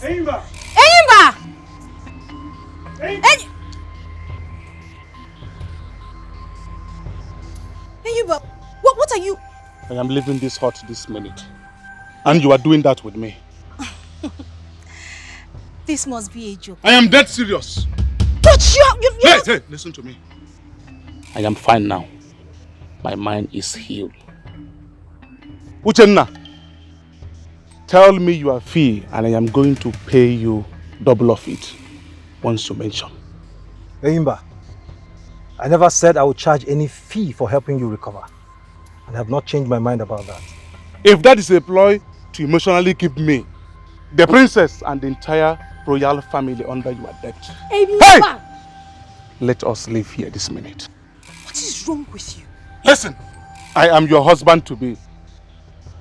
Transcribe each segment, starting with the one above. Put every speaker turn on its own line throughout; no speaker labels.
Enyimba!
Enyimba! Enyimba, what are you?
I am leaving this hut this minute. And you are doing that with me.
This must be a joke.
I am dead serious.
But you
Hey, listen to me. I am fine now. My mind is healed. Uchenna, tell me your fee and I am going to pay you double of it once you mention.
Enyimba, I never said I would charge any fee for helping you recover. And I have not changed my mind about that.
If that is a ploy to emotionally keep me, the princess and the entire royal family under your debt.
Hey!
Let us leave here this minute.
What is wrong with you?
Listen, I am your husband-to-be.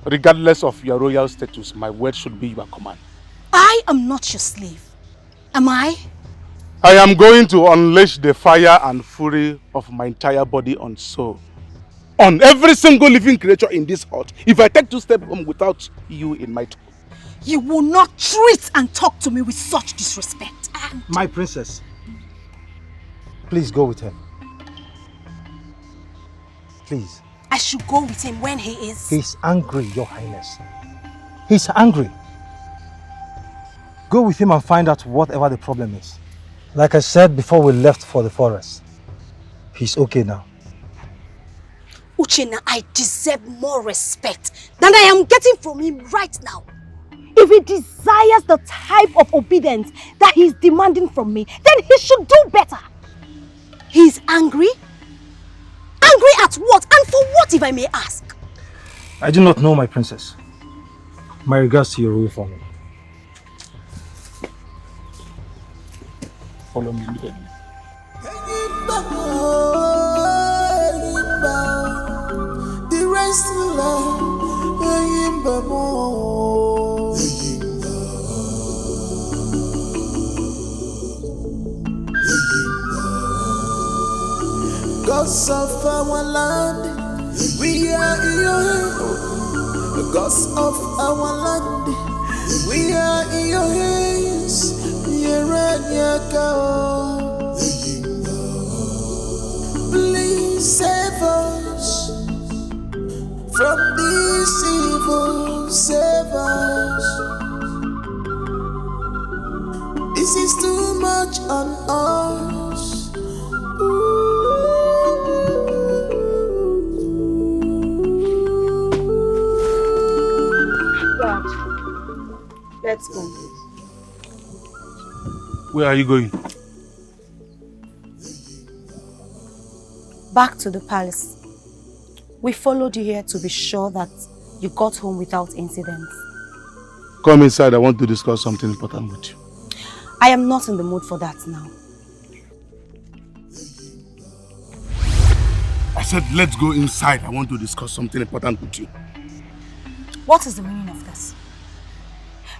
Regardless of your royal status, my word should be your command.
I am not your slave. Am I?
I am going to unleash the fire and fury of my entire body and soul on every single living creature in this hut if I take 2 steps home without you in my talk.
You will not treat and talk to me with such disrespect.
My princess, please go with him. Please.
I should go with him when he is...
He's angry, Your Highness. He's angry. Go with him and find out whatever the problem is. Like I said before we left for the forest, he's okay now.
Uchenna, I deserve more respect than I am getting from him right now. If he desires the type of obedience that he's demanding from me, then he should do better. He's angry? Angry at what? And for what, if I may ask?
I do not know, my princess. My regards to your royal family.
Follow me immediately.
The rest of love, gods of our land, we are in your hands. Gods of our land, we are in your hands. Please save us from this evil, save us. This is too much on us.
God, let's go.
Where are you going?
Back to the palace. We followed you here to be sure that you got home without incidents.
Come inside, I want to discuss something important with you.
I am not in the mood for that now.
I said, let's go inside. I want to discuss something important with you.
What is the meaning of this?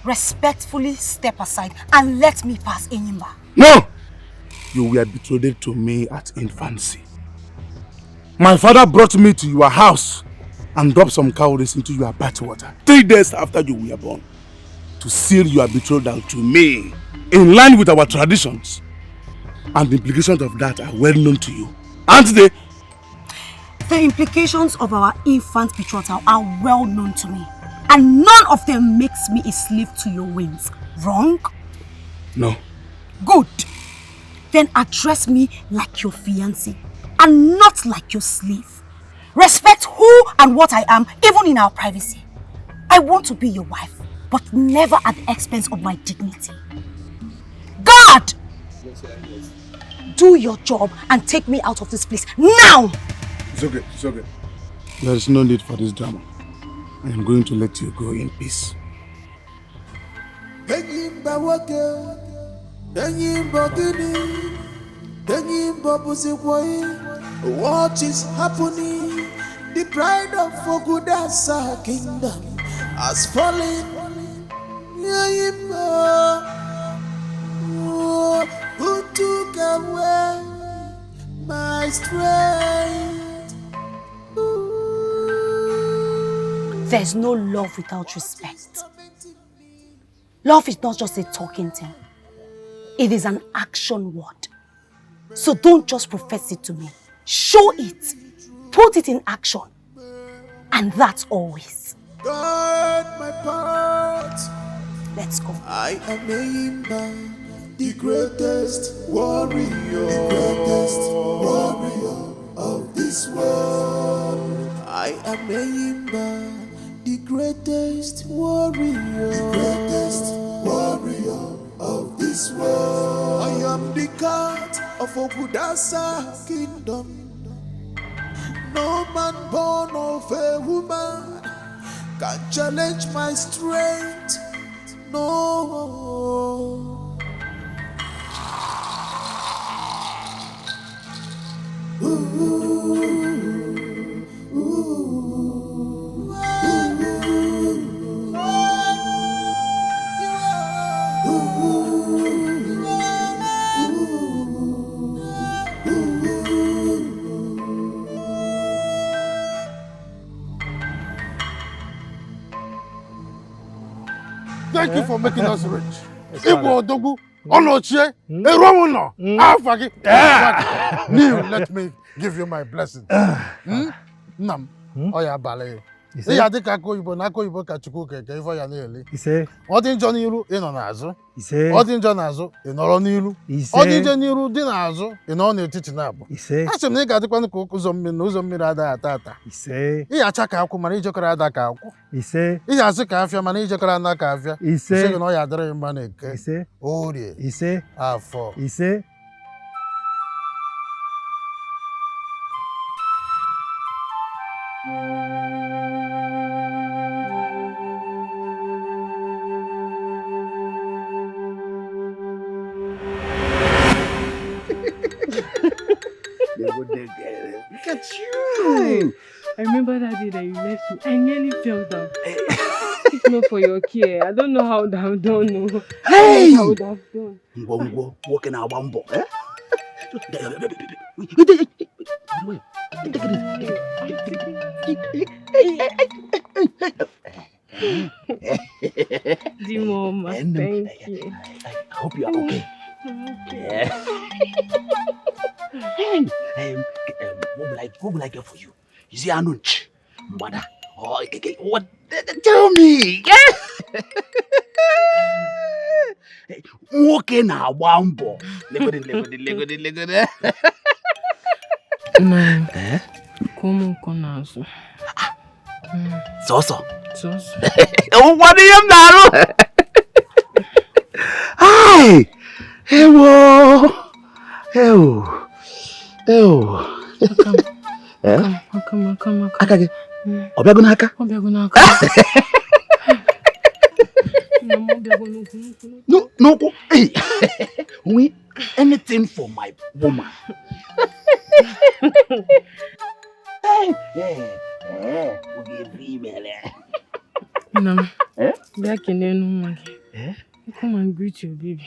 Respectfully step aside and let me pass, Enyimba.
No! You were betrothed to me at infancy. My father brought me to your house and dropped some cowries into your bathwater 3 days after you were born to seal your betrothal to me in line with our traditions. And the implications of that are well known to you, aren't they?
The implications of our infant betrothal are well known to me. And none of them makes me a slave to your whims. Wrong?
No.
Good. Then address me like your fiancé and not like your slave. Respect who and what I am, even in our privacy. I want to be your wife, but never at the expense of my dignity. God! Do your job and take me out of this place now!
It's okay, it's okay. There is no need for this drama. I am going to let you go in peace.
What is happening? The pride of Ogudasa kingdom has fallen. Who took away my strength?
There's no love without respect. Love is not just a talking thing. It is an action word. So don't just profess it to me. Show it. Put it in action. And that's always.
God, my part.
Let's go.
I am Imba, the greatest warrior. The greatest warrior of this world. I am Imba, the greatest warrior. The greatest warrior of this world. I am the cat of Okudasa kingdom. No man born of a woman can challenge my strength. No.
Thank you for making us rich. ODOGWU, Onochie, Eromuno, Afagi. Neil, let me give you my blessing. Nam, Oya Bale. Ya dị ka Igbo na Igbo ka Chukwu keke ifo ya na-ele. Ọ dị njọ n'iru ị nọ n'azụ. Ọ dị njọ n'azụ ị nọrọ n'iru. Ọ dị njọ n'iru dị n'azụ ị nọ n'etiti na-abụ. Asị m na ị ga-adịkwanụ ka ụzọ mmiri na ụzọ mmiri adaghị ata ata. Ị acha ka akwụ mana ijekọrọ ada ka akwụ. Ị asị ka afịa mana ijekọrọ ana ka afịa. Sị gị na ọ ya adịrị mma na Eke. Orie. Afọ.
Look at you! I remember that day that you left me. I nearly fell down. If not for your care, I don't know how I would have done.
Hey!
I would have done.
Walking out one boy.
The mama, thank you.
I hope you are okay.
Okay.
Hey, what will I get for you? You see, Anunch, mother. Oh, what? Tell me. Walking out one boy. Look at it.
No. Como conazo?
So. What do you know? Hi. Hello.
Come.
Akage. Obiagunaka. No. Hey. We anything for my woman. Hey. We female.
No. Back in the room again. Come and greet your baby.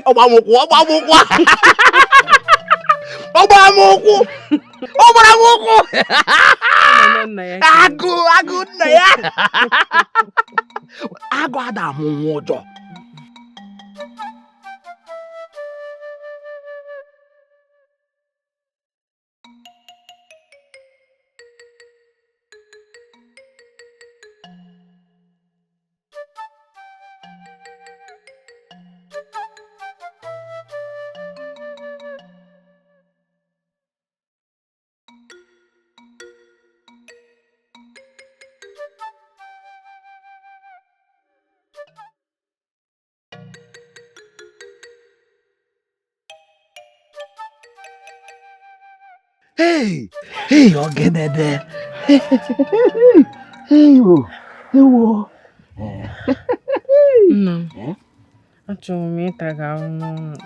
Obamokwu. Agụ nna ya. Agụ ada amụ nwa ọjọọ. Hey, Ogedede. Hey.
No. Achọrọ m ịta gị ahụ n'ọnụ.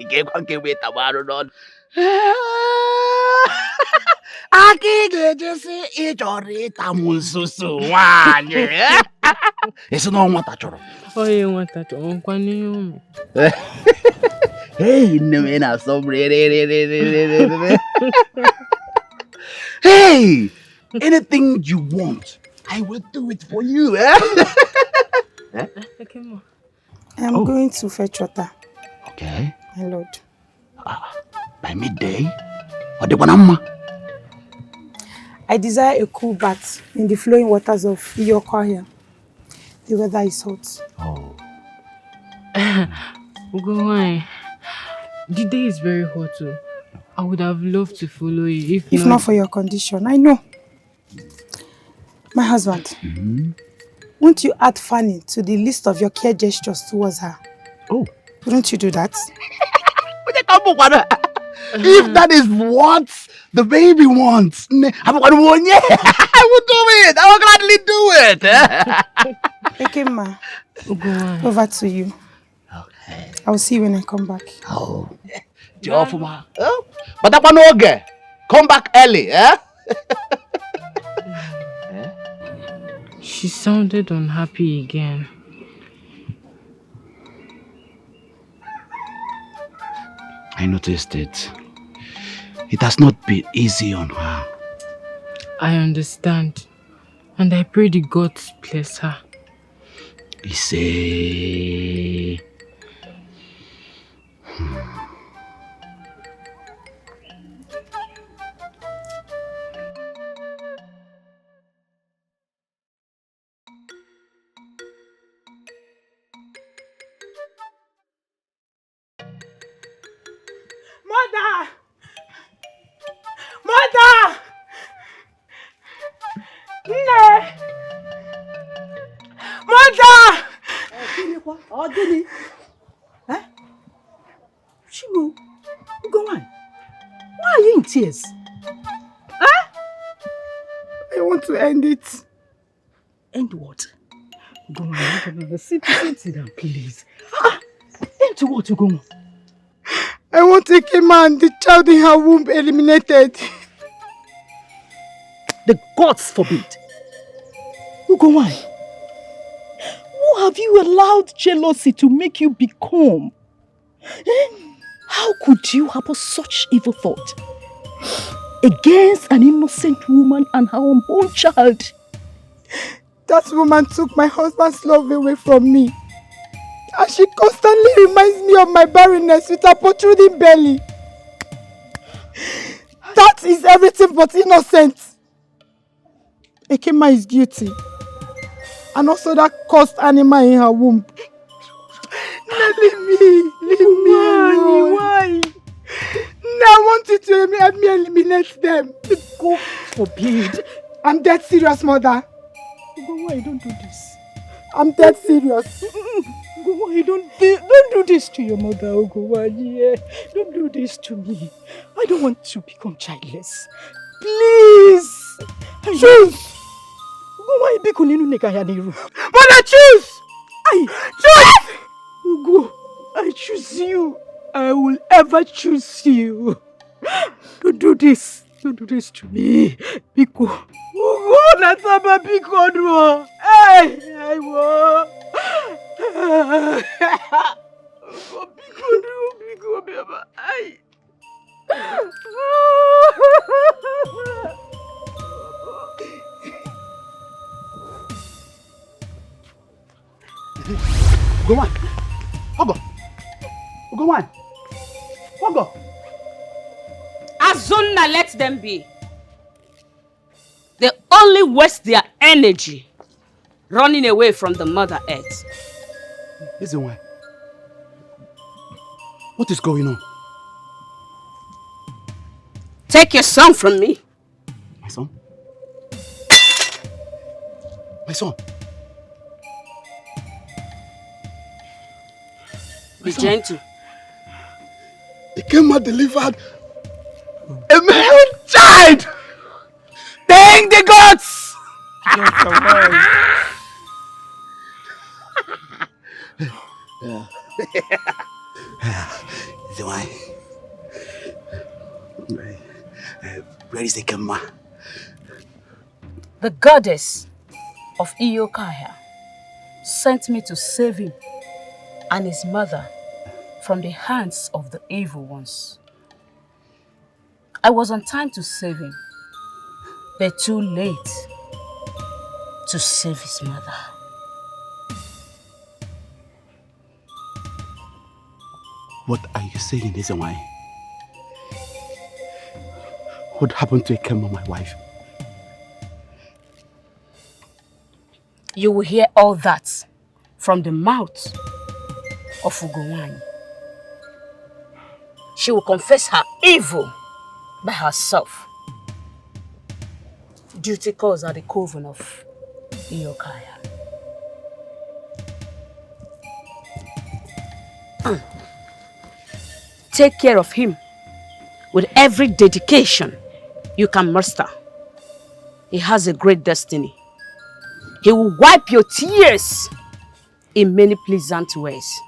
Ga-ekwa nke wee taba arụ n'ọnụ. Aka ị ga-ejesi ịchọrọ ịta m nsusu nwaanyị. Esi na nwata chọrọ.
Onye nwata chọrọ nkwa n'ihe ụmụ.
Hey, no man, I'm so Hey, anything you want, I will do it for you. Eh?
Okay, ma.
I'm going to fetch water,
Okay.
my lord.
By midday, or the banana.
I desire a cool bath in the flowing waters of Iyokaya. The weather is hot.
Oh.
Ugo, why? The day is very hot too. I would have loved to follow you
If not for your condition, I know. My husband, won't you add Fanny to the list of your care gestures towards her?
Oh.
Wouldn't you do that?
If that is what the baby wants, I will do it. I will gladly do it.
Ekema,
Ugo, why?
over to you.
Okay.
I'll see you when I come back.
Oh. Jofuma. Oh. But that one okay. Come back early, eh?
She sounded unhappy again.
I noticed it. It has not been easy on her.
I understand. And I pray the gods bless her.
You say...
Mother! Mother! Nne! Mother!
Gini? Eh? Chimu, go on. Why are you in tears?
I want to end it.
End what? Go on. Sit down, please. End to what, go on?
I want Ekema and the child in her womb eliminated.
The gods forbid. Go on. Who have you allowed jealousy to make you become? How could you harbor such evil thought against an innocent woman and her unborn child?
That woman took my husband's love away from me. And she constantly reminds me of my barrenness with her protruding belly. That is everything but innocent. Ekema is guilty. And also that cursed animal in her womb. Leave me alone. Why? I want you to help me eliminate them.
God forbid.
I'm dead serious, mother.
Why don't do this?
I'm dead serious.
Why don't do this to your mother, Ogowaji. Don't do this to me. I don't want to become childless. Please.
Choose.
Mother, choose. Choose. Ugo, I choose you. I will ever choose you. Don't do this. Don't do this to me. Biko. Ugo, Nataba Biko no. Hey, I will. Biko no, Biko Baba. Ay.
Go on. Ogo. Go on. Ogo.
Azuna, let them be. They only waste their energy running away from the Mother Earth.
Listen, why? What is going on?
Take your son from me.
My son? My son?
Be gentle.
Ekema delivered a male child! Thank the gods!
So why? Where is Ekema?
The goddess of Iyokaya sent me to save him and his mother from the hands of the evil ones. I was on time to save him, but too late to save his mother.
What are you saying, Ezenwai? What happened to Ekema, my wife?
You will hear all that from the mouth of Ugowany. She will confess her evil by herself. Duty calls at the coven of Iyokaya. Take care of him with every dedication you can muster. He has a great destiny. He will wipe your tears in many pleasant ways.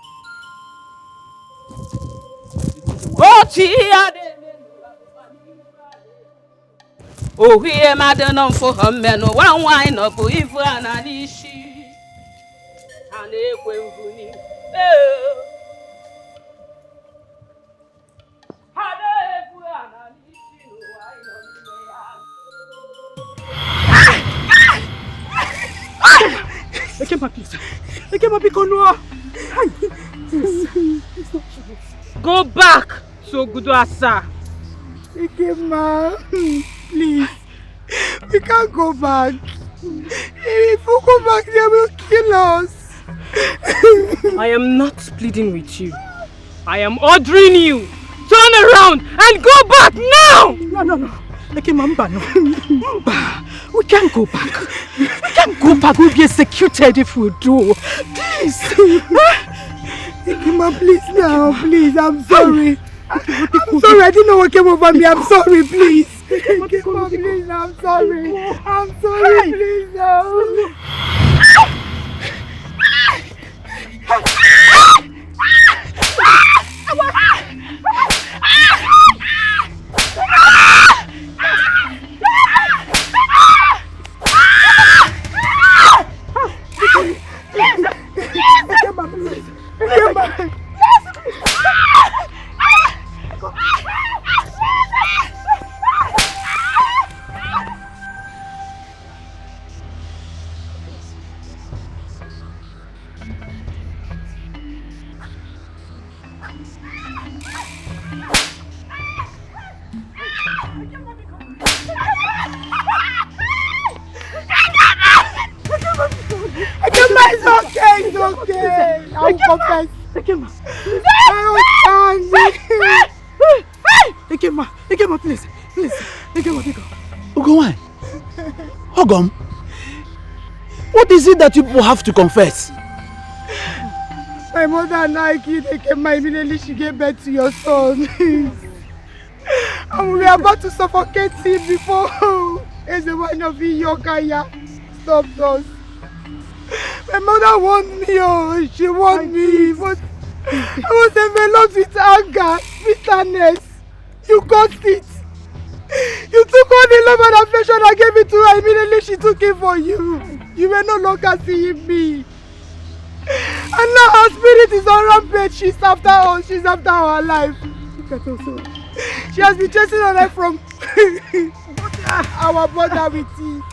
Oh, we are madam for her men, one wine up if an anishi and a quenvuni.
Go back to Guduasa.
Ekema, please. We can't go back. If we go back, they will kill us.
I am not pleading with you. I am ordering you. Turn around and go back now!
No. Ekema, no. We can't go back. We can't go back. We'll be executed if we do. Please.
Ekema, please now. Please, I'm sorry. I'm sorry. I didn't know what came over me. I'm sorry, please. Ekema, please. I'm sorry. I'm sorry, please now. It's okay. I will confess.
Ekema. Ekema, please. Ekema, pick up.
Ugowany, Ogom, what is it that you people have to confess?
My mother and I killed Ekema immediately she gave birth to your son. And we were about to suffocate him before one of Iyokaya stopped us. My mother warned me, she warned me, but I was enveloped with anger, bitterness. You caused it. You took all the love and affection I gave it to her, immediately she took it for you. You were no longer seeing me. And now her spirit is on rampage, she's after us, she's after our life. Look at us. She has been chasing our life from our border with you.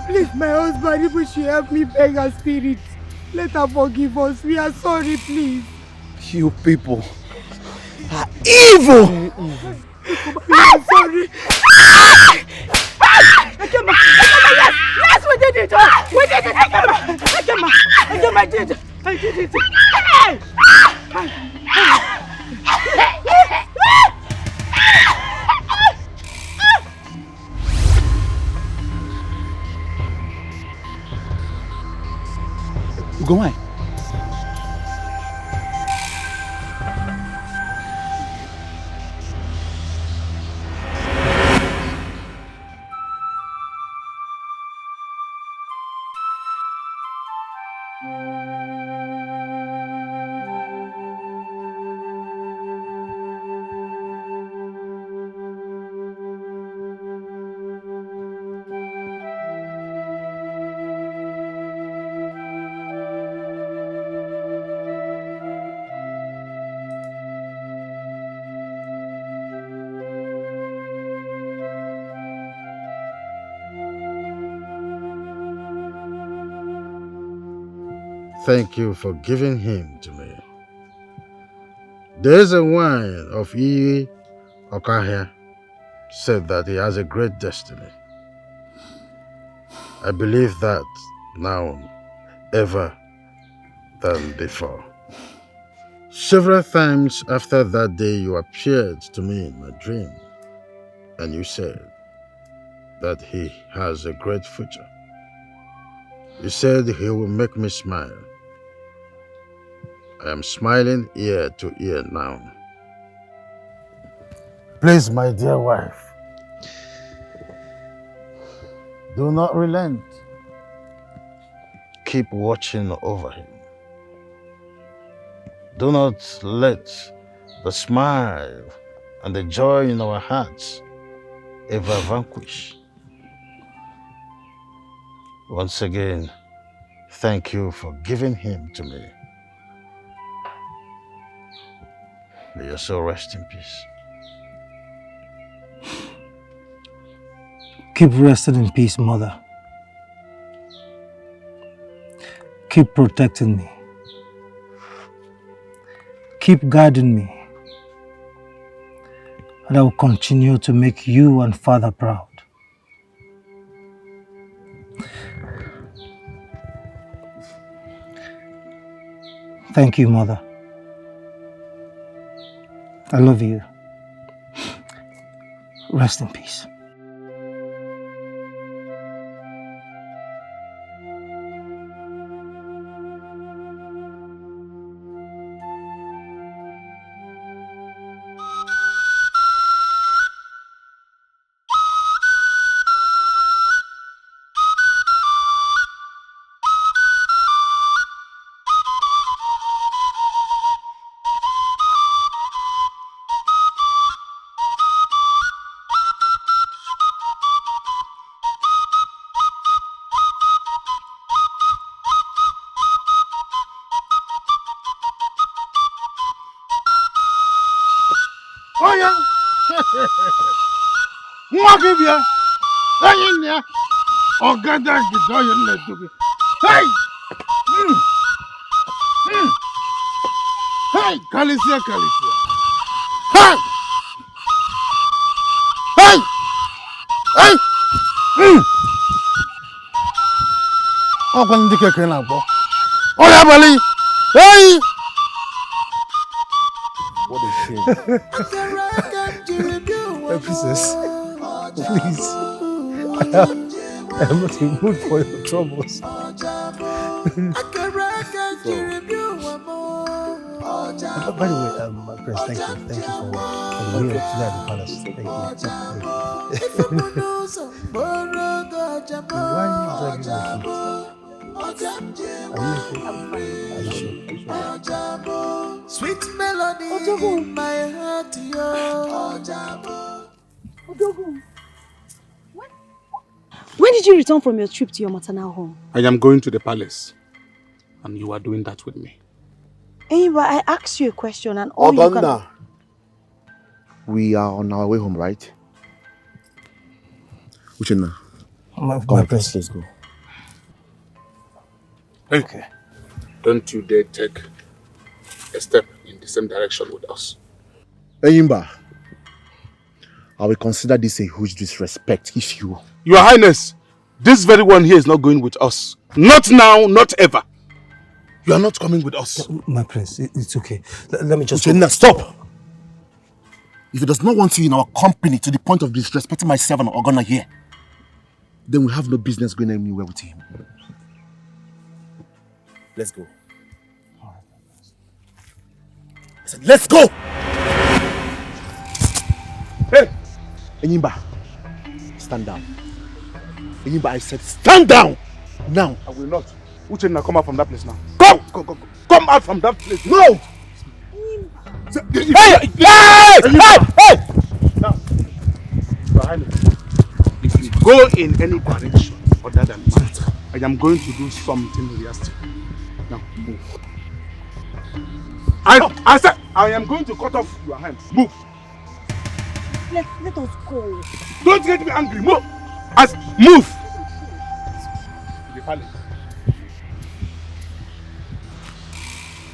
Please, my husband, if she help me beg her spirit, let her forgive us. We are sorry, please.
You people are evil!
We are sorry.
Ekema, yes, we did it! We did it! Ekema, I did it!
Ugowany.
thank you for giving him to me. There is a wine of Iyi Okahia said that he has a great destiny. I believe that now ever than before. Several times after that day you appeared to me in my dream and you said that he has a great future. You said he will make me smile. I am smiling ear to ear now. Please, my dear wife, do not relent. Keep watching over him. Do not let the smile and the joy in our hearts ever vanquish. Once again, thank you for giving him to me. May your soul rest in peace.
Keep resting in peace, Mother. Keep protecting me. Keep guiding me. And I will continue to make you and Father proud. Thank you, Mother. I love you. Rest in peace.
Mwakibia, ayinya, ogada gidoyo nedubi. Hey! Hey, Kalisia. Hey! Hey! Hey! Ọkwa ndị keke na-akpọ. Ọya abalị! Hey!
What a shame. Hey, princess, please. I am not in the mood for your troubles. By the way, my prince, thank you. Thank you for the meal today at the palace. Thank you. Why are you dragging my feet? Are you sure?
Sweet melody in my heart,
ODOGWU. When did you return from your trip to your maternal home?
I am going to the palace, and you are doing that with me.
But I asked you a question and all you can...
We are on our way home, right? Uchenna,
My prince,
let's go.
Hey, okay. Don't you dare take a step in the same direction with us.
Eyimba, I will consider this a huge disrespect if you...
Your Highness, this very one here is not going with us. Not now, not ever. You are not coming with us.
My prince, it's okay. Let me just...
Uchenna, stop! If he does not want you in our company to the point of disrespecting myself and Ogona here, then we have no business going anywhere with him. Let's go. I said, let's go! Hey! Enyimba, stand down. Enyimba, I said, stand down! Now.
I will not. Uchenna, come out from that place now. Go! Go! Come out from that place.
No!
Hey! Now, Your Highness, if you go in any direction other than mine, I am going to do something realistic. Now, move. I said, I am going to cut off your hands. Move.
Let us go.
Don't get me angry. Move. Move. The palace.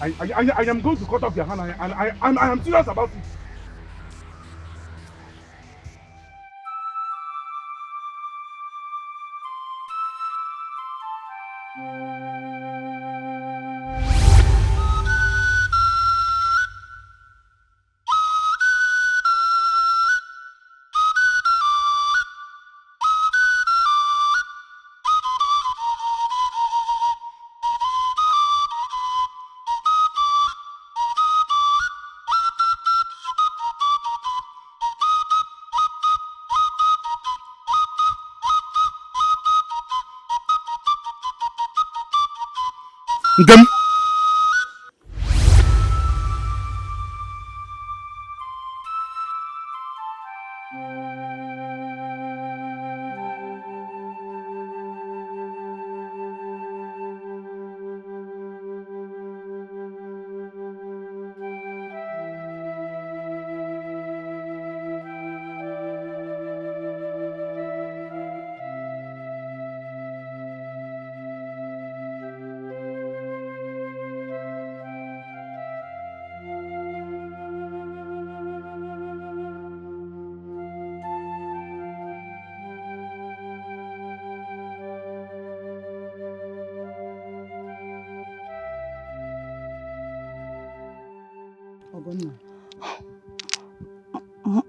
I am going to cut off your hand and I am serious about it. Them.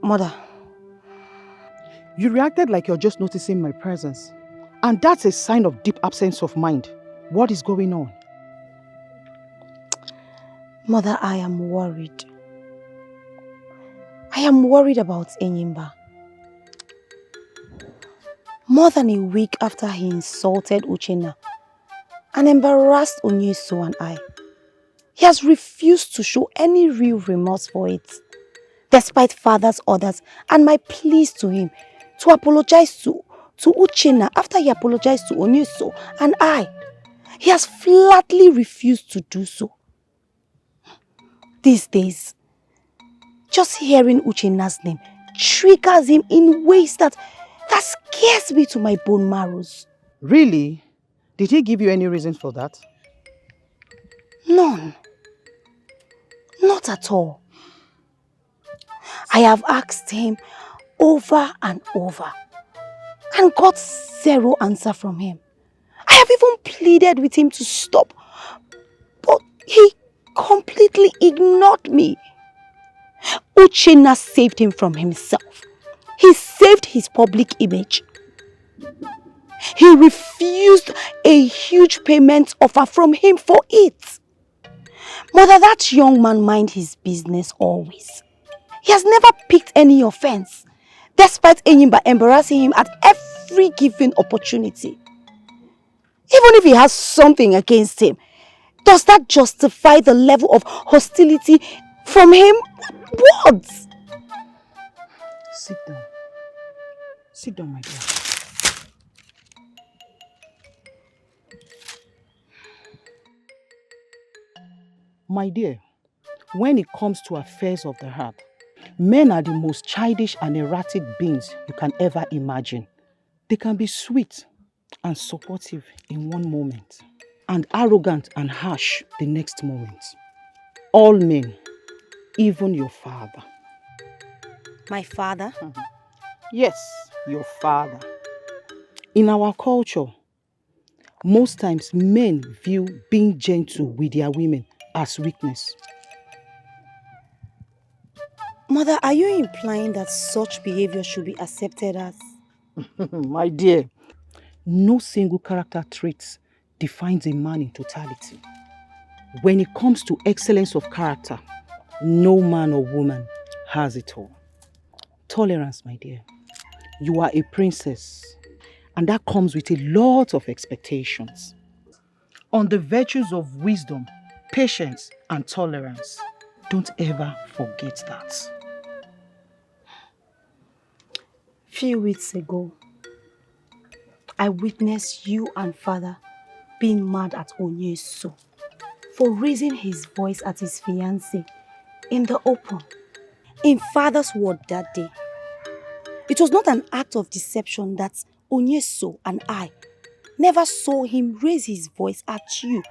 Mother, you reacted like you're just noticing my presence. And that's a sign of deep absence of mind. What is going on?
Mother, I am worried. I am worried about Enyimba. More than a week after he insulted Uchenna and embarrassed Onyeso and I, he has refused to show any real remorse for it, despite father's orders and my pleas to him to apologize to Uchenna after he apologized to Onyeso and I. He has flatly refused to do so. These days, just hearing Uchenna's name triggers him in ways that scares me to my bone marrows.
Really? Did he give you any reason for that?
None. Not at all. I have asked him over and over and got zero answer from him. I have even pleaded with him to stop, but he completely ignored me. Uchenna saved him from himself. He saved his public image. He refused a huge payment offer from him for it. Mother, that young man minds his business always. He has never picked any offense, despite Enyimba embarrassing him at every given opportunity. Even if he has something against him, does that justify the level of hostility from him? What?
Sit down. Sit down, my dear. My dear, when it comes to affairs of the heart, men are the most childish and erratic beings you can ever imagine. They can be sweet and supportive in one moment, and arrogant and harsh the next moment. All men, even your father.
My father?
Yes, your father. In our culture, most times men view being gentle with their women as weakness.
Mother, are you implying that such behavior should be accepted as?
My dear, no single character traits defines a man in totality. When it comes to excellence of character, no man or woman has it all. Tolerance, my dear. You are a princess, and that comes with a lot of expectations. On the virtues of wisdom, patience, and tolerance. Don't ever forget that.
Few weeks ago, I witnessed you and father being mad at Onyeso for raising his voice at his fiancée in the open. In father's word that day, it was not an act of deception that Onyeso and I never saw him raise his voice at you,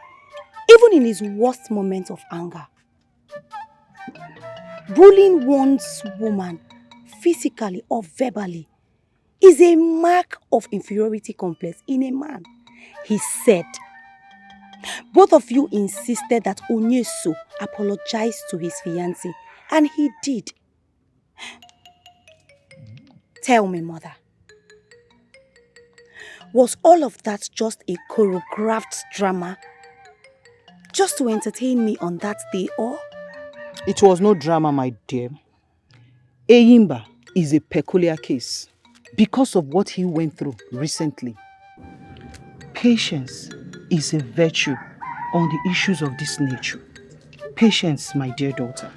even in his worst moments of anger. Bullying one's woman physically or verbally is a mark of inferiority complex in a man, he said. Both of you insisted that Onyeso apologize to his fiancée, and he did. Tell me, mother, was all of that just a choreographed drama just to entertain me on that day, or?
It was no drama, my dear. Eyimba is a peculiar case because of what he went through recently. Patience is a virtue on the issues of this nature. Patience, my dear daughter.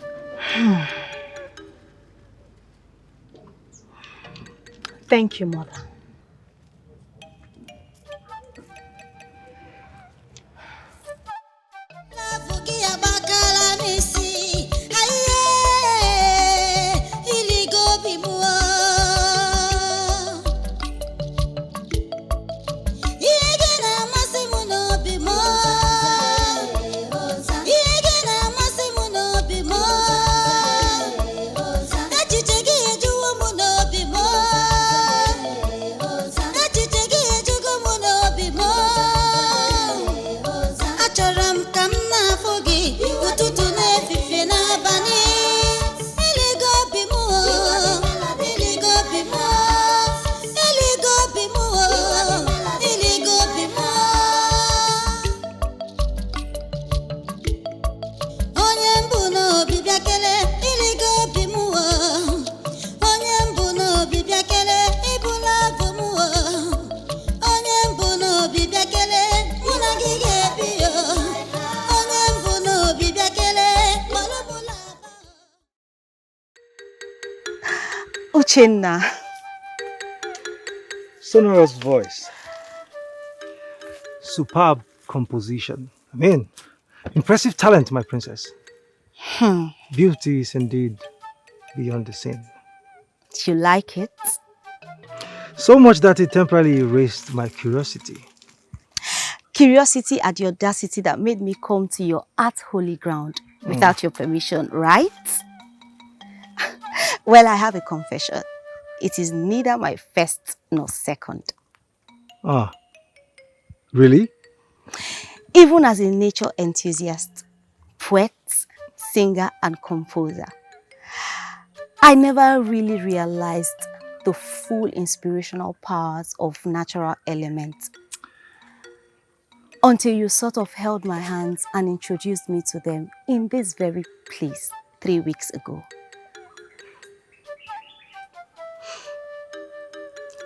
Thank you, mother. Uchenna.
Sonorous voice. Superb composition. I mean, impressive talent, my princess. Beauty is indeed beyond the sin.
Do you like it?
So much that it temporarily erased my curiosity.
Curiosity at the audacity that made me come to your art holy ground without your permission, right? Well, I have a confession. It is neither my first nor second.
Ah, really?
Even as a nature enthusiast, poet, singer, and composer, I never really realized the full inspirational powers of natural elements until you sort of held my hands and introduced me to them in this very place 3 weeks ago.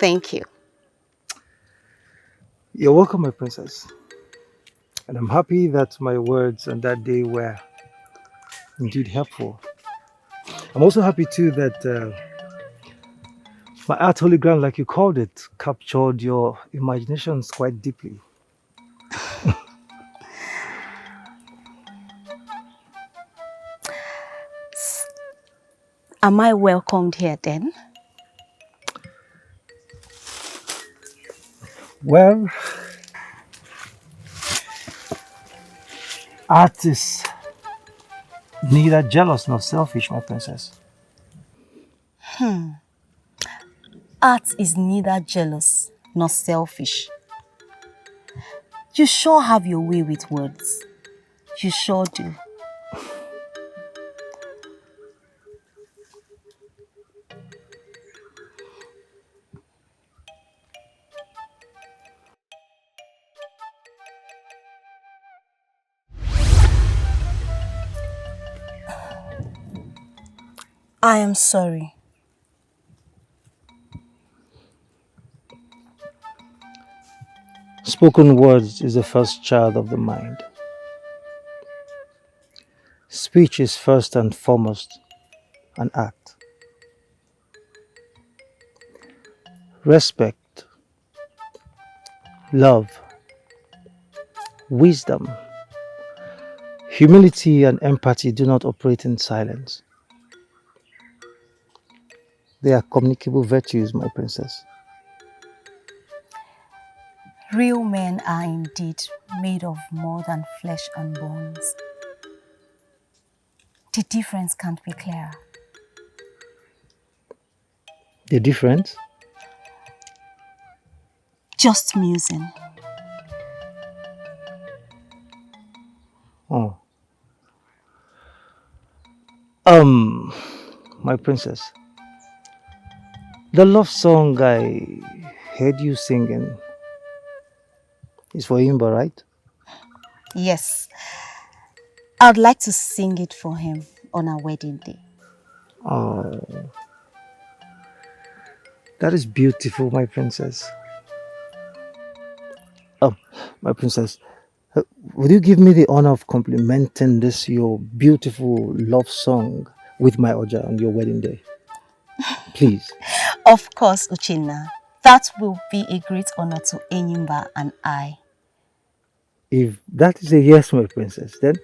Thank you.
You're welcome, my princess. And I'm happy that my words on that day were indeed helpful. I'm also happy too that my art holy ground, like you called it, captured your imaginations quite deeply.
Am I welcomed here then?
Well, art is neither jealous nor selfish, my princess.
Art is neither jealous nor selfish. You sure have your way with words. You sure do. I am sorry.
Spoken words is the first child of the mind. Speech is first and foremost an act. Respect, love, wisdom, humility, and empathy do not operate in silence. They are communicable virtues, my princess.
Real men are indeed made of more than flesh and bones. The difference can't be clearer.
The difference?
Just musing.
Oh. My princess. The love song I heard you singing is for Imba, right?
Yes. I'd like to sing it for him on our wedding day.
Oh. That is beautiful, my princess. Oh, my princess. Would you give me the honor of complimenting this your beautiful love song with my Oja on your wedding day? Please.
Of course, Uchenna. That will be a great honor to Enyimba and I.
If that is a yes, my princess, then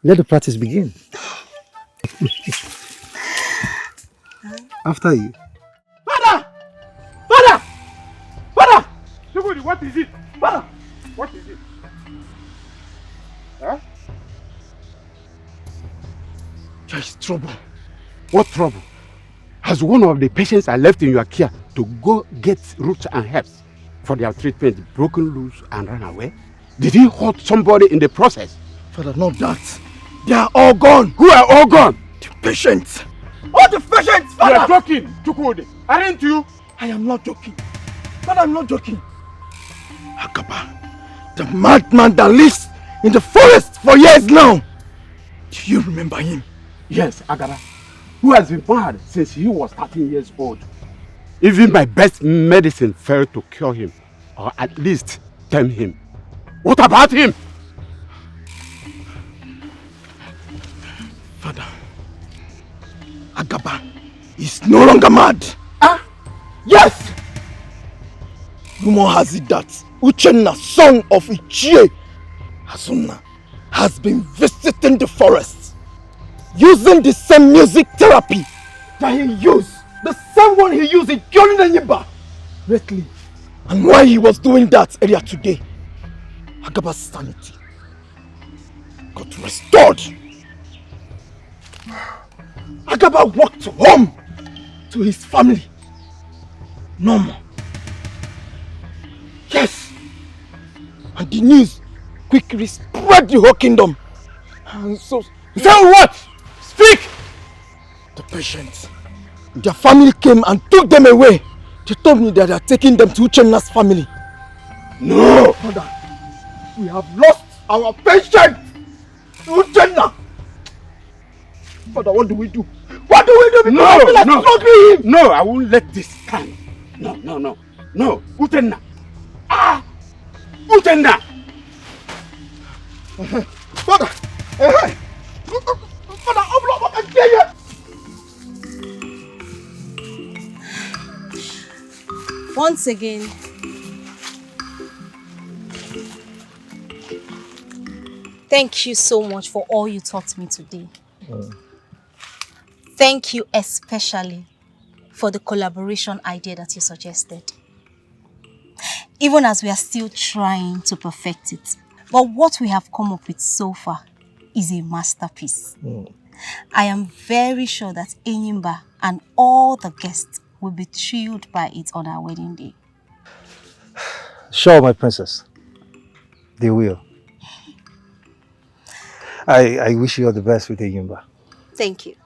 let the practice begin. After you.
Father! Father! Father! Somebody, what is it? Father! What is it? Huh? There is trouble. What trouble? Has one of the patients I left in your care to go get roots and herbs for their treatment broken loose and run away? Did he hurt somebody in the process?
Father, not that. They are all gone.
Who are all gone?
The patients. All the patients, Father!
You are joking, Chukwudi. Aren't you?
I am not joking. Father, I'm not joking. Akaba, the madman that lives in the forest for years now. Do you remember him?
Yes, Agara. Who has been mad since he was 13 years old. Even my best medicine failed to cure him, or at least tame him. What about him?
Father, Agaba is no longer mad.
Ah?
Yes! Rumor has it that Uchenna, son of Ichie Hasuna, has been visiting the forest, using the same music therapy that he used, the same one he used in curing Enyimba lately. And while he was doing that earlier today, Agaba's sanity got restored. Agaba walked home to his family. Normal. Yes. And the news quickly spread the whole kingdom. And so...
Say what? Speak!
The patients. Their family came and took them away. They told me that they are taking them to Uchenna's family.
No!
Father, we have lost our patient! Uchenna! Father, what do we do? What do we do? Because I feel like struggling him!
No, I won't let this stand. No. Uchenna! Ah! Uchenna!
Father! Father, I can hear you!
Once again, thank you so much for all you taught me today. Thank you especially for the collaboration idea that you suggested. Even as we are still trying to perfect it. But what we have come up with so far is a masterpiece. I am very sure that Enyimba and all the guests will be thrilled by it on our wedding day.
Sure, my princess. They will. I wish you all the best with Enyimba.
Thank you.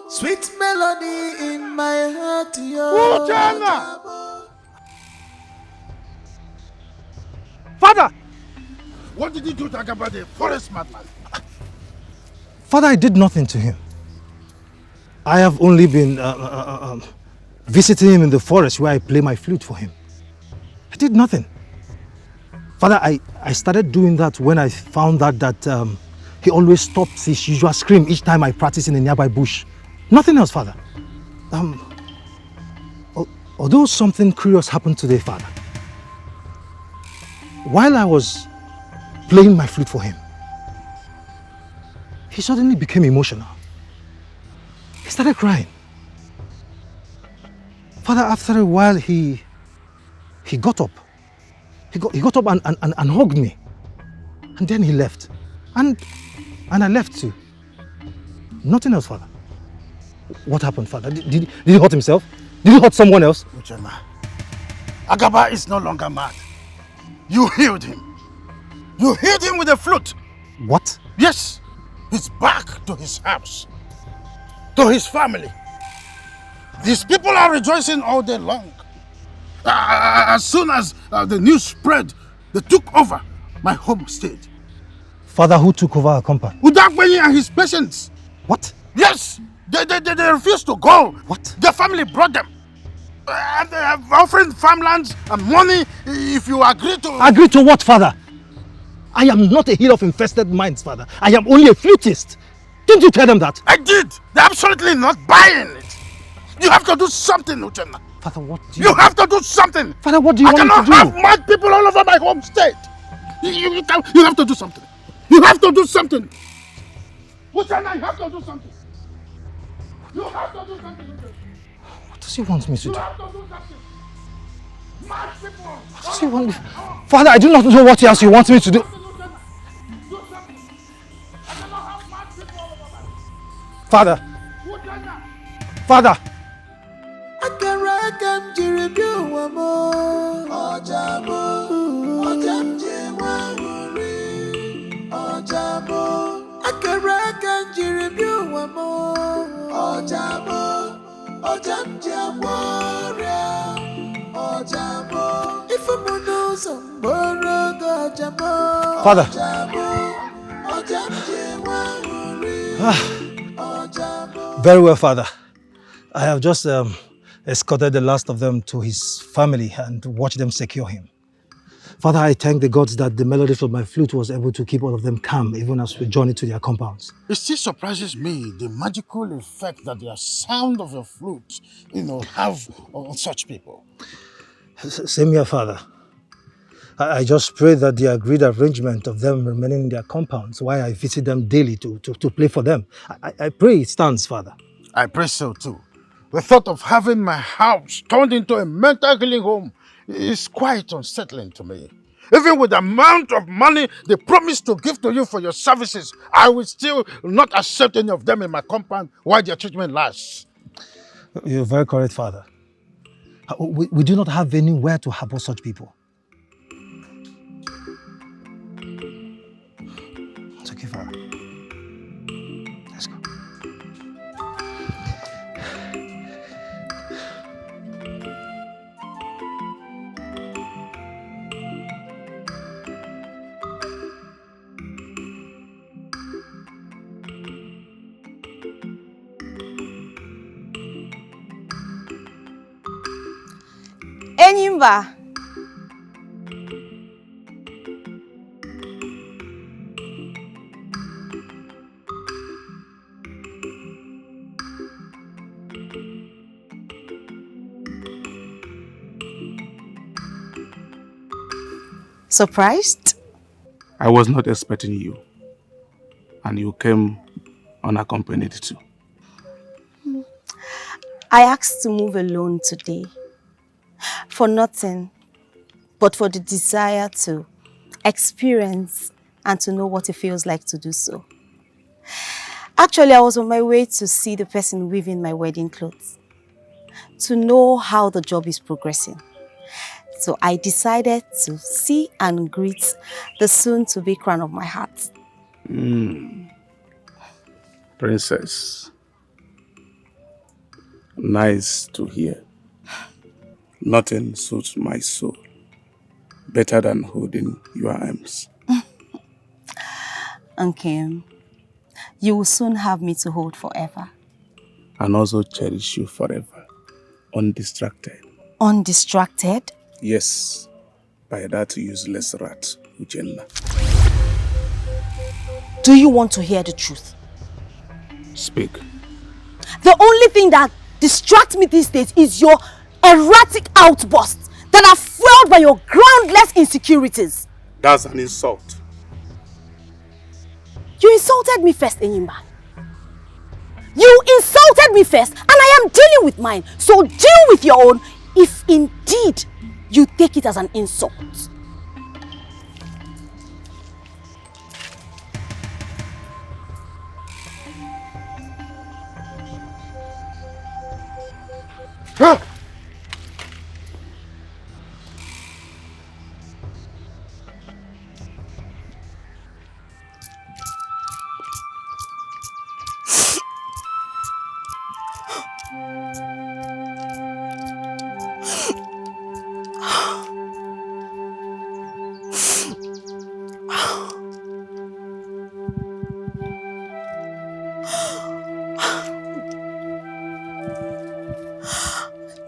Sweet melody in my heart, yo.
Father! What did you do to Agaba the forest madman?
Father, I did nothing to him. I have only been visiting him in the forest where I play my flute for him. I did nothing. Father, I started doing that when I found out that he always stops his usual scream each time I practice in a nearby bush. Nothing else, Father. Although something curious happened today, Father. While I was playing my flute for him, he suddenly became emotional. He started crying. Father, after a while, he got up. He got up and hugged me. And then he left. And I left too. Nothing else, Father. What happened, Father? Did he hurt himself? Did he hurt someone else?
Uchenna, Agaba is no longer mad. You healed him. You healed him with a flute.
What?
Yes. He's back to his house. To his family. These people are rejoicing all day long. As soon as the news spread, they took over my homestead.
Father, who took over our compound?
ODOGWU and his patients.
What?
Yes! They refused to go.
What?
Their family brought them. And they have offering farmlands and money if you agree to...
Agree to what, Father? I am not a healer of infested minds, Father. I am only a flutist. Didn't you tell them that?
I did. They're absolutely not buying it. You have to do something, Uchenna.
Father, what do you...
You have to do something.
Father, what do you want me to do?
I cannot have mad people all over my homestead. You have to do something. You have to do something. Uchenna, you have to do something. You have to do something.
What does he want me to do?
You have to do something. Mad people.
What does he want me... Father, I do not know what else he wants me to do. Father. Father. Father. Very well, Father. I have just escorted the last of them to his family and watched them secure him. Father, I thank the gods that the melody from my flute was able to keep all of them calm even as we journeyed to their compounds.
It still surprises me the magical effect that the sound of your flute, have on such people.
Same here, Father. I just pray that the agreed arrangement of them remaining in their compounds while I visit them daily to play for them. I pray it stands, Father.
I pray so too. The thought of having my house turned into a mental healing home is quite unsettling to me. Even with the amount of money they promised to give to you for your services, I will still not accept any of them in my compound while their treatment lasts.
You're very correct, Father. We do not have anywhere to harbor such people. It's okay, Father. Let's go.
Enyimba. Surprised?
I was not expecting you. And you came unaccompanied too.
I asked to move alone today. For nothing, but for the desire to experience and to know what it feels like to do so. Actually, I was on my way to see the person weaving my wedding clothes, to know how the job is progressing. So I decided to see and greet the soon-to-be crown of my heart.
Princess. Nice to hear. Nothing suits my soul better than holding your arms.
Okay. You will soon have me to hold forever.
And also cherish you forever. Undistracted.
Undistracted?
Yes. by that useless rat, Uchenna.
Do you want to hear the truth?
Speak.
The only thing that distracts me these days is your erratic outbursts that are fueled by your groundless insecurities.
That's an insult.
You insulted me first, Enyimba. You insulted me first, and I am dealing with mine. So deal with your own, if indeed you take it as an insult.
Huh?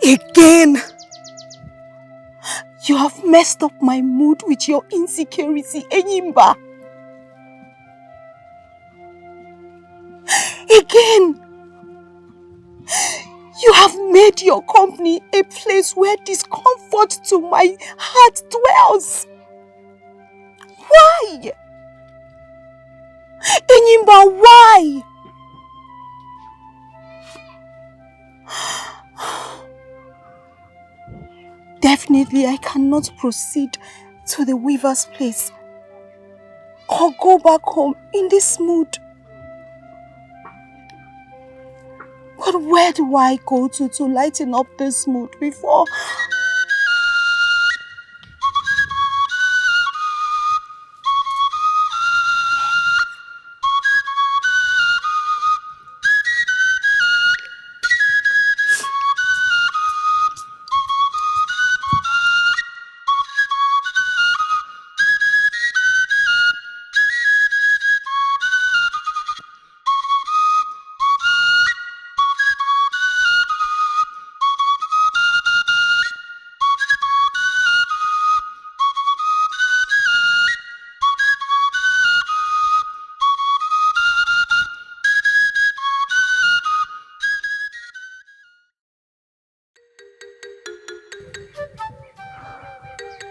Again, you have messed up my mood with your insecurity, Enyimba. Again, you have made your company a place where discomfort to my heart dwells. Why? Enyimba, why? Definitely, I cannot proceed to the weaver's place or go back home in this mood. But where do I go to lighten up this mood before?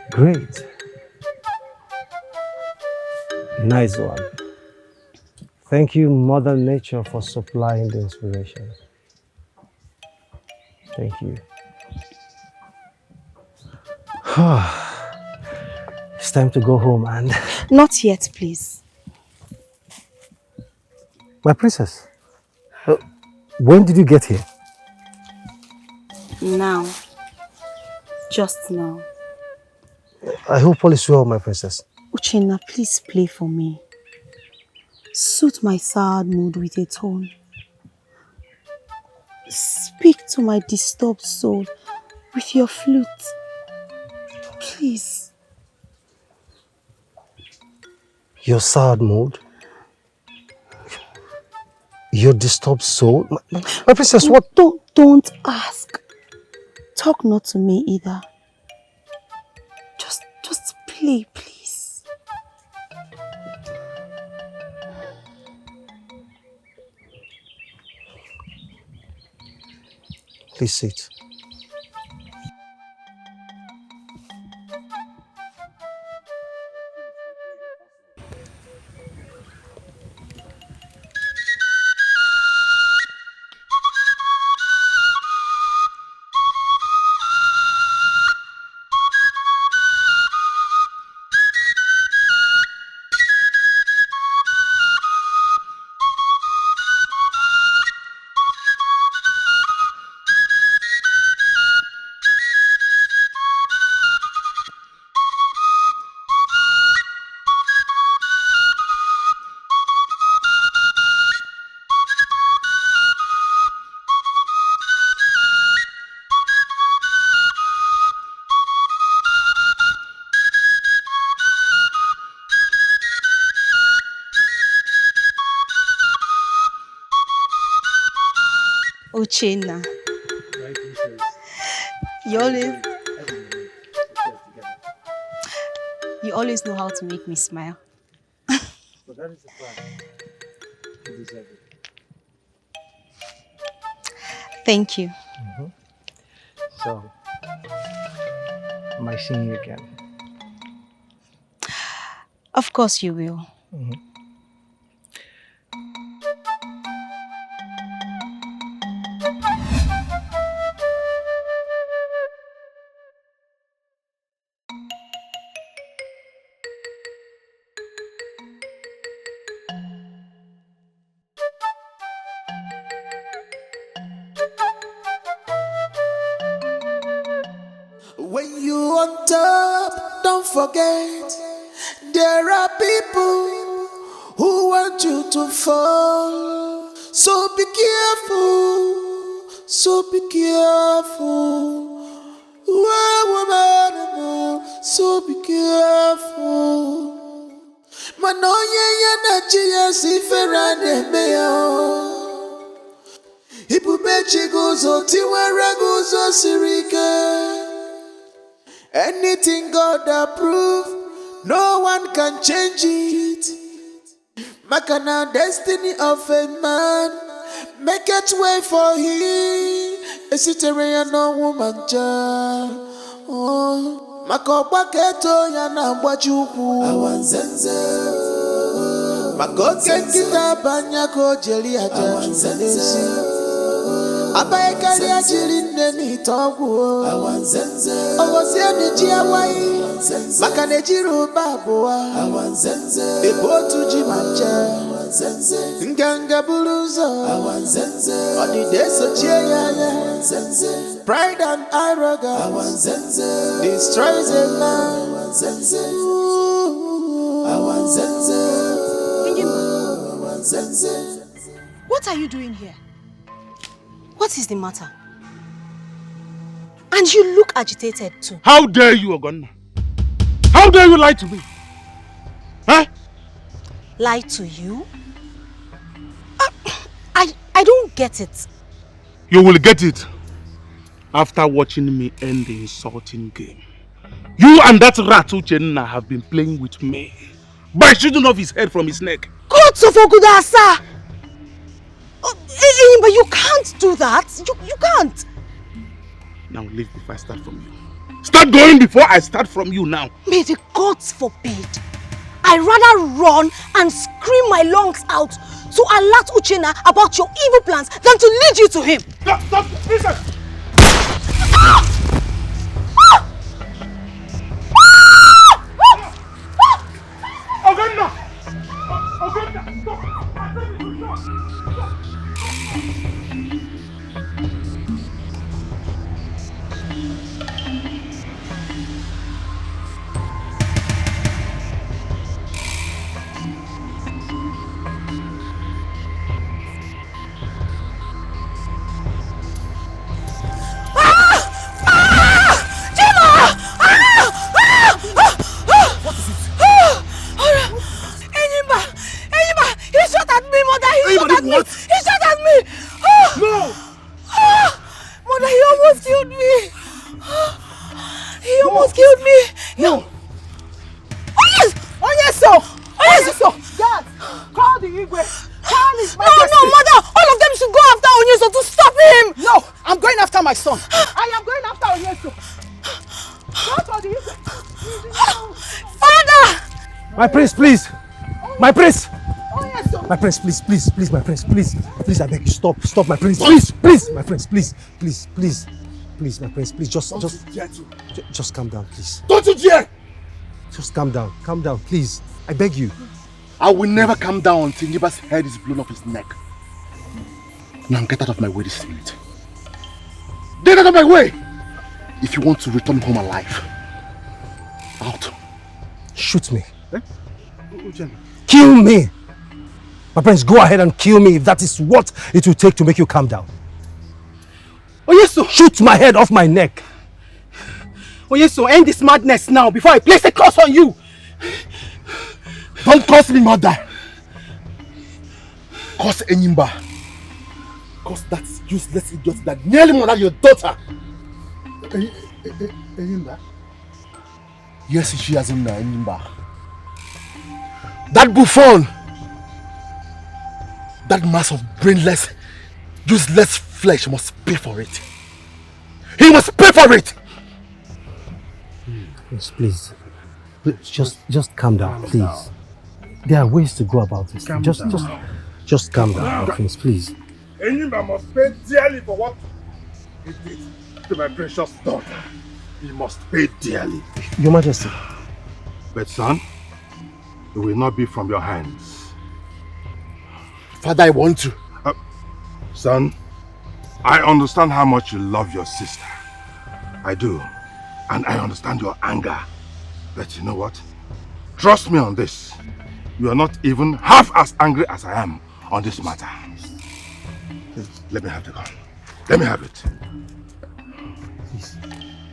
Great. Nice one. Thank you, Mother Nature, for supplying the inspiration. Thank you. It's time to go home and...
Not yet, please.
My princess, when did you get here?
Now. Just now.
I hope all is well, my princess.
Uchenna, please play for me. Suit my sad mood with a tone. Speak to my disturbed soul with your flute. Please.
Your sad mood? Your disturbed soul? My princess, what?
Don't ask. Talk not to me either. Just play, please.
Please sit.
Uchenna. You always... You always know how to make me smile.
But that is the fact. You deserve it.
Thank you.
So, am I seeing you again?
Of course you will.
When you on top, don't forget there are people who want you to fall. So be careful, so be careful. Woman, so be careful. Manoye ya na si ferane meo. Ipubechi gozo tiwara gozo sirike. Anything God approve, no one can change it. Makana destiny of a man, make it way for him. A citoyen no woman child. Oh, Makoba keto yana mwajuku. Awanzenze. Makoke kitabanya ko jeli aja. Abaekali ajiri neni togu. Awanzenze. Ogosia ni jiawai. Makane jiru babuwa. Awanzenze. Ebotu jimancha. Awanzenze. Nganga buluzo. Awanzenze. Odideso chieyaya. Awanzenze. Pride and arrogance. Awanzenze. Destroys a man. Awanzenze. Awanzenze. Awanzenze.
What are you doing here? What is the matter? And you look agitated too.
How dare you, Ogonna? How dare you lie to me? Huh?
Lie to you? I don't get it.
You will get it after watching me end the insulting game. You and that rat Uchenna have been playing with me by shooting off his head from his neck.
God so for good answer. But you can't do that. You can't.
Now leave before I start from you. Start going before I start from you now.
May the gods forbid. I'd rather run and scream my lungs out to alert Uchenna about your evil plans than to lead you to him.
Stop! Listen! Ogonna! Ogonna! Stop!
What? He shot at me!
No!
Mother, he almost killed me! He almost killed me!
No!
Oh yes!
Oh yes, sir! Oh yes, sir! Dad! Call the Igwe! Call his majesty!
No, mother! All of them should go after Onyeso to stop him!
No! I'm going after my son! I am going after Onyeso! Go for the Igwe!
Father!
My prince, please! My prince!
Oh yes, sir!
My prince, please, my prince, please, I beg you, stop, my prince, please, my prince, please, my prince, please, just calm down, please.
Don't you dare!
Just calm down, please, I beg you.
I will never calm down until Niba's head is blown off his neck. Now get out of my way this minute. Get out of my way! If you want to return home alive. Out.
Shoot me.
Eh?
Kill me! My friends, go ahead and kill me if that is what it will take to make you calm down.
Oh yes, sir!
Shoot my head off my neck!
Oh yes, sir! End this madness now before I place a curse on you!
Don't curse me, mother! Curse Enyimba! Curse that useless idiot that nearly murdered your daughter! Enyimba?
Yes, she has him now, Enyimba. That buffon! That mass of brainless, useless flesh must pay for it. He must pay for it!
Yes, please. Just calm down, please. There are ways to go about this. Just calm down, my prince, please.
Enyimba must pay dearly for what he did to my precious daughter. He must pay dearly.
Your Majesty.
But son, it will not be from your hands.
Father, I want to.
Son, I understand how much you love your sister. I do. And I understand your anger. But you know what? Trust me on this. You are not even half as angry as I am on this matter. Let me have the gun. Let me have it.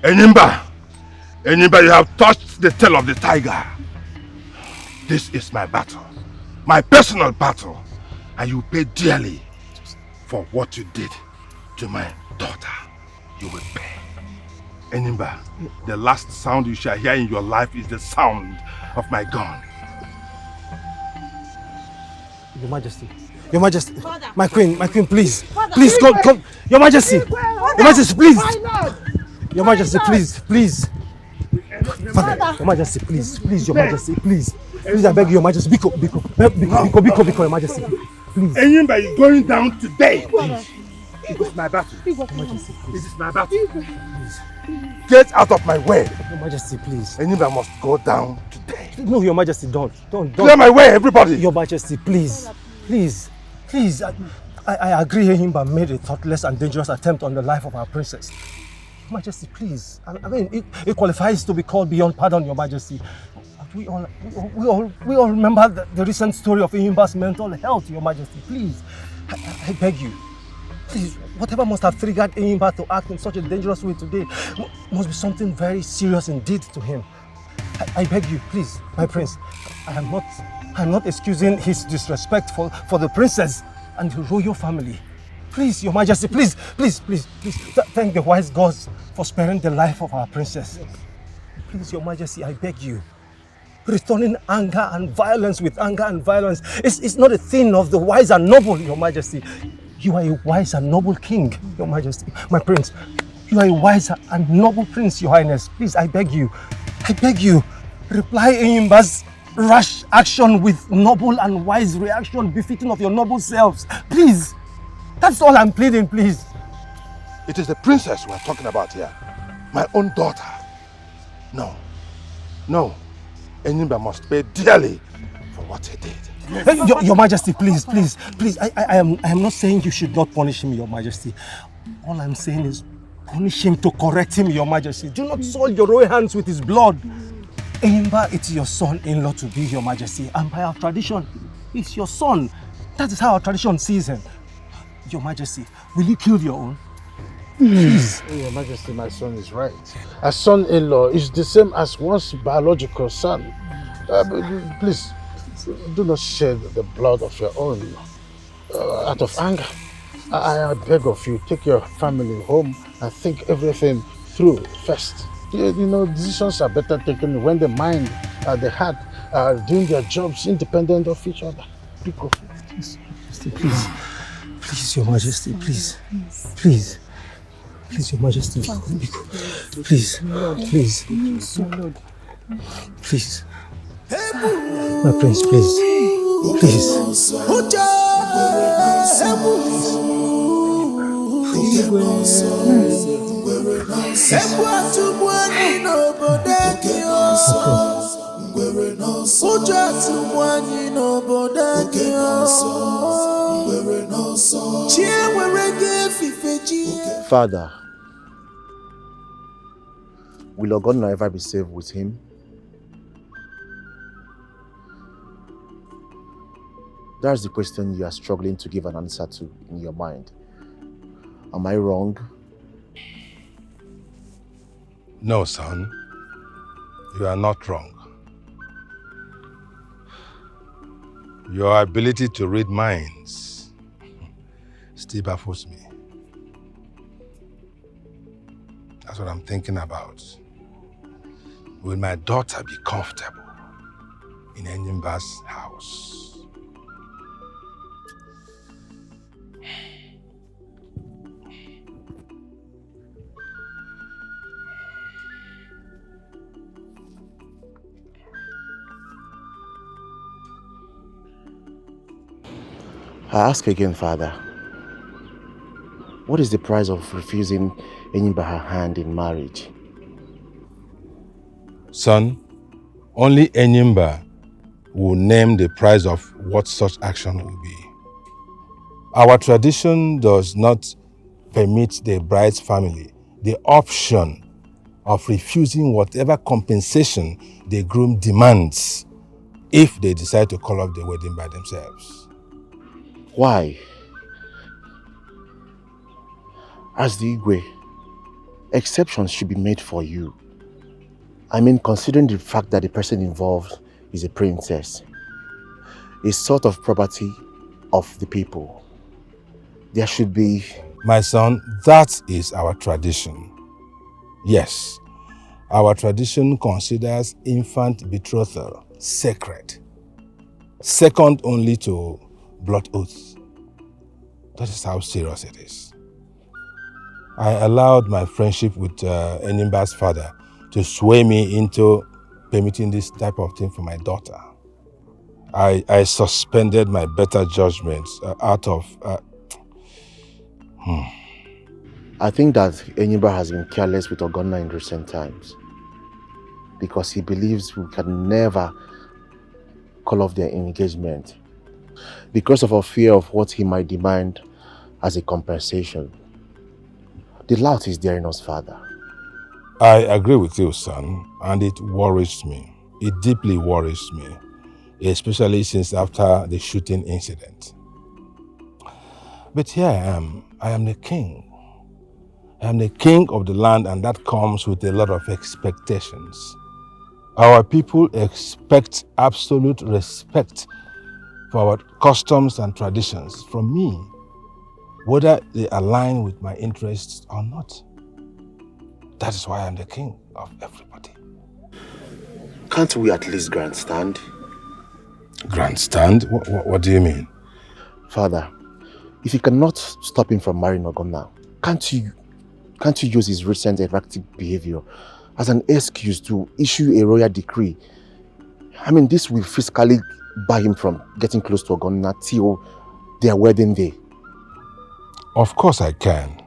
Enyimba! Enyimba, you have touched the tail of the tiger. This is my battle. My personal battle. And you pay dearly for what you did to my daughter. You will pay. Enyimba, the last sound you shall hear in your life is the sound of my gun.
Your Majesty. Your Majesty. Father. My queen, please. Father. Please, come. Your Majesty. Father. Your Majesty, please. Your Majesty, please. Father. Your Majesty, please, Your Majesty, please. Please, I beg you, Your Majesty. Biko, Your Majesty. Please.
Enyimba is going down today. Please. It is my battle. Your Majesty, please. It is my battle. Please. Get out of my way.
Your Majesty, please.
Enyimba must go down today.
No, Your Majesty, don't.
Clear my way, everybody.
Your Majesty, please. I agree Enyimba made a thoughtless and dangerous attempt on the life of our princess. Your Majesty, please. I mean, it qualifies to be called beyond pardon, Your Majesty. We all remember the recent story of Enyimba's mental health, Your Majesty. Please, I beg you. Please, whatever must have triggered Enyimba to act in such a dangerous way today must be something very serious indeed to him. I beg you, please, my prince. I'm not excusing his disrespect for the princess and the royal family. Please, Your Majesty, please. Thank the wise gods for sparing the life of our princess. Please, Your Majesty, I beg you. Returning anger and violence with anger and violence is not a thing of the wise and noble, Your Majesty. You are a wise and noble king, Your Majesty. My prince, you are a wise and noble prince, Your Highness. Please, I beg you. Reply Enyimba's rash action with noble and wise reaction befitting of your noble selves. Please. That's all I'm pleading, please.
It is the princess we're talking about here. My own daughter. No. Enyimba must pay dearly for what he did.
Your Majesty, please. I am not saying you should not punish him, Your Majesty. All I'm saying is punish him to correct him, Your Majesty. Do not soil your royal hands with his blood. Enyimba, it's your son-in-law to be, Your Majesty. And by our tradition, it's your son. That is how our tradition sees him. Your Majesty, will you kill your own? Please.
Your Majesty, my son is right. A son-in-law is the same as one's biological son. Please, do not shed the blood of your own out of anger. I beg of you, take your family home and think everything through first. Decisions are better taken when the mind and the heart are doing their jobs independent of each other.
Please, Your Majesty, please, Your Majesty, please. My prince, please.
Father, will Ogonna ever be safe with him? That's the question you are struggling to give an answer to in your mind. Am I wrong?
No, son. You are not wrong. Your ability to read minds still baffles me. That's what I'm thinking about.
will my daughter be comfortable in Enyimba's house?
I ask again, Father, what is the price of refusing Enyimba her hand in marriage?
Son, only Enyimba will name the price of what such action will be. Our tradition does not permit the bride's family the option of refusing whatever compensation the groom demands if they decide to call off the wedding by themselves.
Why? As the Igwe, exceptions should be made for you. I mean, considering the fact that the person involved is a princess, a sort of property of the people, there should be...
My son, that is our tradition. Yes, our tradition considers infant betrothal sacred, second only to blood oath. That is how serious it is. I allowed my friendship with Enyimba's father to sway me into permitting this type of thing for my daughter. I suspended my better judgment out of...
I think that Enyimba has been careless with Ogonna in recent times because he believes we can never call off their engagement because of a fear of what he might demand as a compensation. The lout is there in us, Father.
I agree with you, son, and it worries me. It deeply worries me, especially since after the shooting incident. But here I am. I am the king. I am the king of the land, and that comes with a lot of expectations. Our people expect absolute respect for our customs and traditions from me, whether they align with my interests or not. That is why I'm the king of everybody.
Can't we at least grandstand?
Grandstand? What do you mean?
Father, if you cannot stop him from marrying Ogonna, can't you use his recent erratic behavior as an excuse to issue a royal decree? I mean, this will physically bar him from getting close to Ogonna till their wedding day.
Of course I can.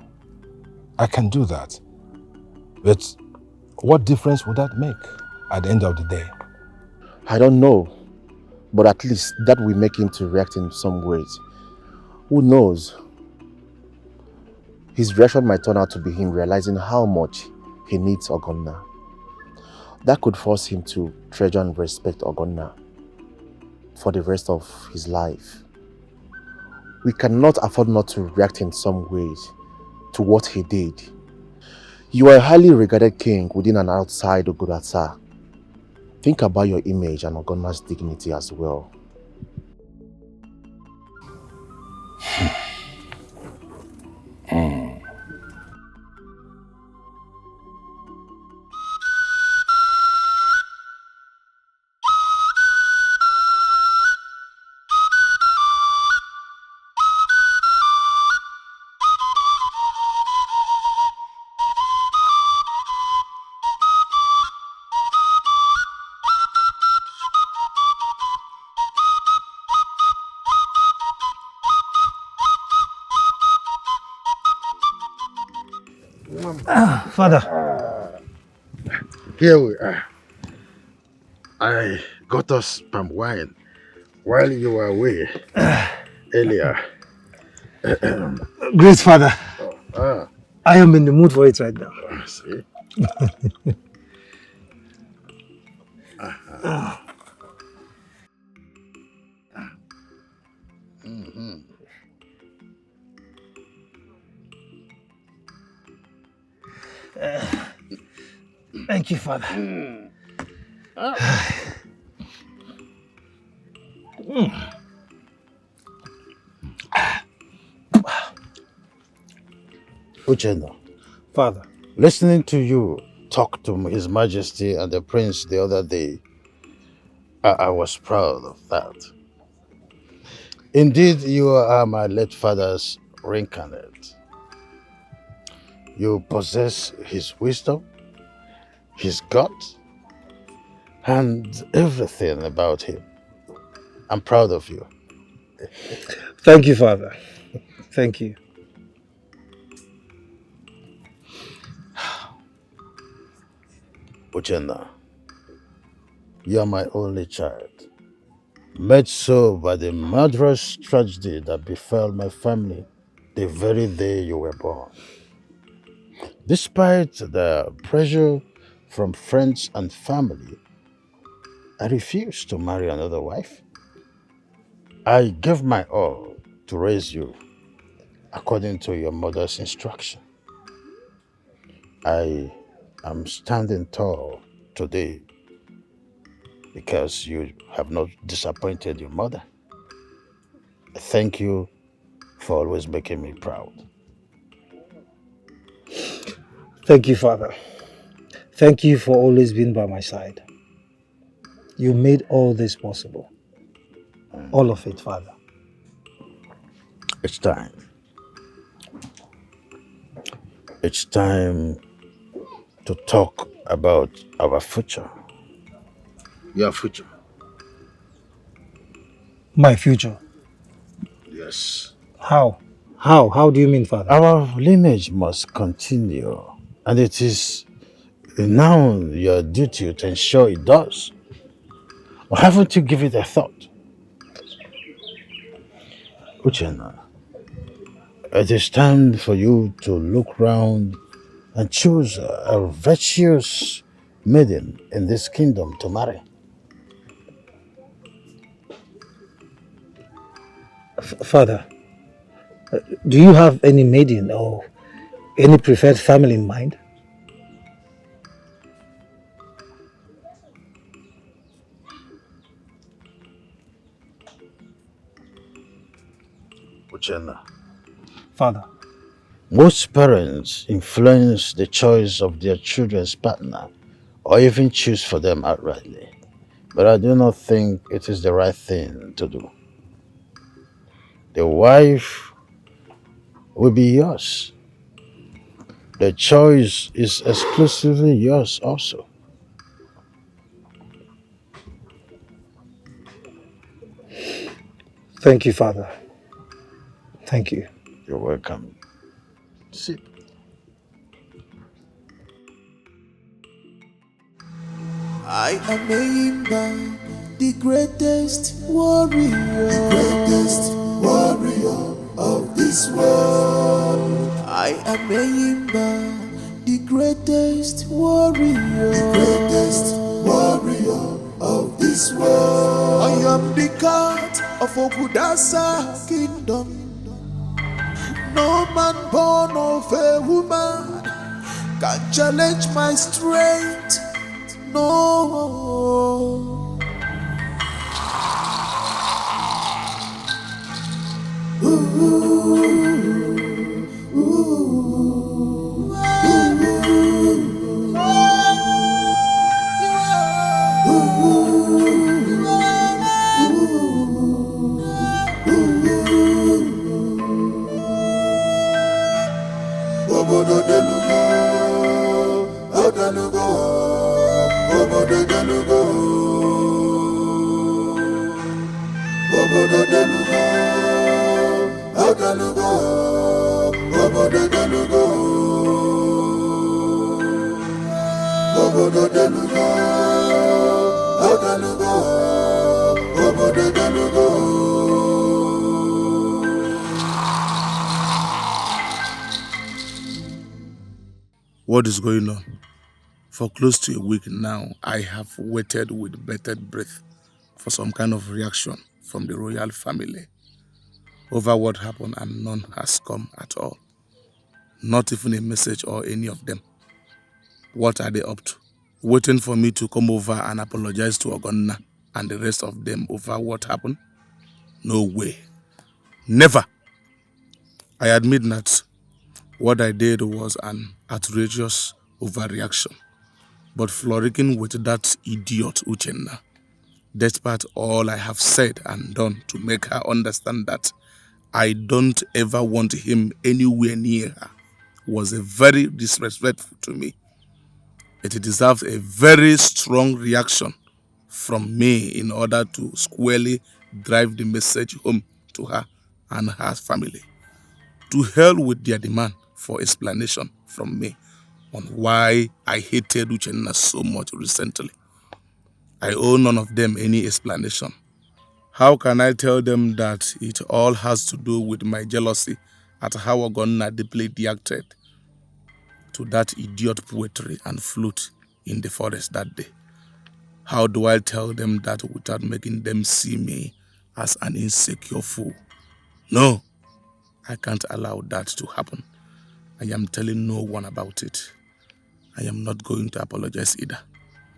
I can do that. But what difference would that make at the end of the day?
I don't know, but at least that will make him to react in some ways. Who knows? His reaction might turn out to be him realizing how much he needs Ogonna. That could force him to treasure and respect Ogonna for the rest of his life. We cannot afford not to react in some ways to what he did. You are a highly regarded king within and outside Ogudasa. Think about your image and Ogonna's dignity as well.
Father.
Here we are. I got us palm wine while you were away earlier.
Great Father.
Ah.
I am in the mood for it right now.
See?
Thank you, Father.
Uchenna.
Father.
Listening to you talked to His Majesty and the Prince the other day, I was proud of that. Indeed, you are my late father's reincarnate. You possess his wisdom, his guts, and everything about him. I'm proud of you.
Thank you, Father. Thank you.
Uchenna, you are my only child, made so by the murderous tragedy that befell my family the very day you were born. Despite the pressure from friends and family, I refused to marry another wife. I gave my all to raise you according to your mother's instruction. I am standing tall today because you have not disappointed your mother. Thank you for always making me proud.
Thank you, Father. Thank you for always being by my side. You made all this possible. All of it, Father.
It's time. It's time to talk about our future. Your future.
My future?
Yes.
How? How do you mean, Father?
Our lineage must continue, and it is now your duty to ensure it does. Or haven't you given it a thought? Uchenna, it is time for you to look round and choose a virtuous maiden in this kingdom to marry.
Father, do you have any maiden or any preferred family in mind?
Uchenna.
Father.
Most parents influence the choice of their children's partner or even choose for them outrightly. But I do not think it is the right thing to do. The wife will be yours. The choice is exclusively yours also.
Thank you, Father. Thank you.
You're welcome. Sit.
I am Aimba, the greatest warrior. The greatest warrior of this world. I am Aimba, the greatest warrior. The greatest warrior of this world. I am the cat of Okudasa kingdom. No man born of a woman can challenge my strength. No.
What is going on? For close to a week now, I have waited with bated breath for some kind of reaction from the royal family over what happened, and none has come at all. Not even a message or any of them. What are they up to? Waiting for me to come over and apologize to Ogonna and the rest of them over what happened? No way. Never. I admit that what I did was an outrageous overreaction. but frolicking with that idiot Uchenna, despite all I have said and done to make her understand that I don't ever want him anywhere near her, was a very disrespectful to me. It deserves a very strong reaction from me in order to squarely drive the message home to her and her family. To hell with their demand for explanation from me on why I hated Uchenna so much recently. I owe none of them any explanation. How can I tell them that it all has to do with my jealousy at how Ogonna deeply reacted to that idiot poetry and flute in the forest that day? How do I tell them that without making them see me as an insecure fool? No, I can't allow that to happen. I am telling no one about it. I am not going to apologize either.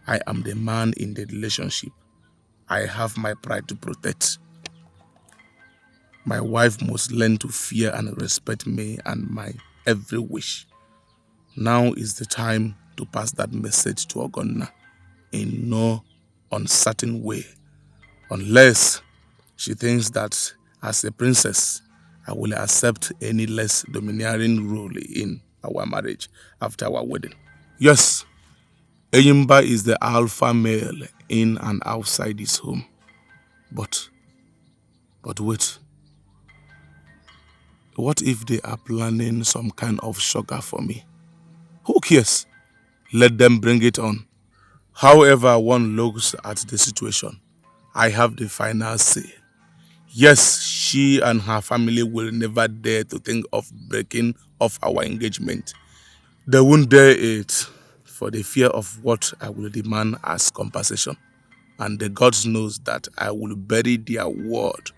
I am the man in the relationship. I have my pride to protect. My wife must learn to fear and respect me and my every wish. Now is the time to pass that message to Ogonna in no uncertain way, unless she thinks that as a princess, I will accept any less domineering role in our marriage after our wedding. Yes, Eyimba is the alpha male in and outside his home. But wait. What if they are planning some kind of shocker for me? Who cares? Let them bring it on. However one looks at the situation, I have the final say. Yes, she and her family will never dare to think of breaking off our engagement. They won't dare it for the fear of what I will demand as compensation. And the gods knows that I will bury their word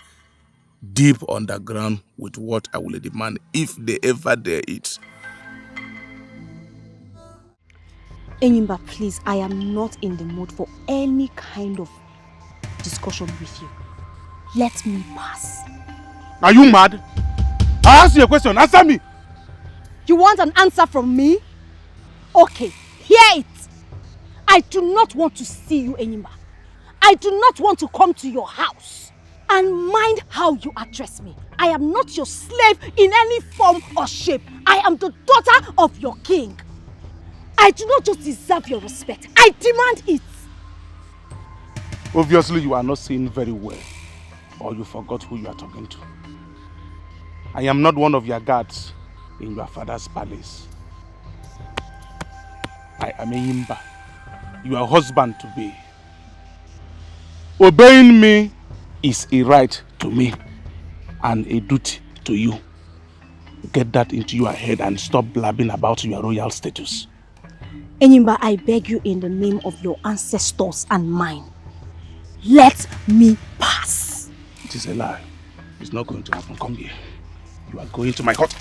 deep underground with what I will demand if they ever dare it.
Enyimba, please, I am not in the mood for any kind of discussion with you. Let me pass.
Are you mad? I asked you a question. Answer me.
You want an answer from me? Okay, hear it. I do not want to see you, Enyimba. I do not want to come to your house. And mind how you address me. I am not your slave in any form or shape. I am the daughter of your king. I do not just deserve your respect. I demand it.
Obviously, you are not seeing very well, or you forgot who you are talking to. I am not one of your guards in your father's palace. I am Eyimba, your husband to be. Obeying me is a right to me and a duty to you. Get that into your head and stop blabbing about your royal status.
Enyimba, I beg you in the name of your ancestors and mine. Let me pass.
It is a lie. It's not going to happen. Come here. You are going to my hut.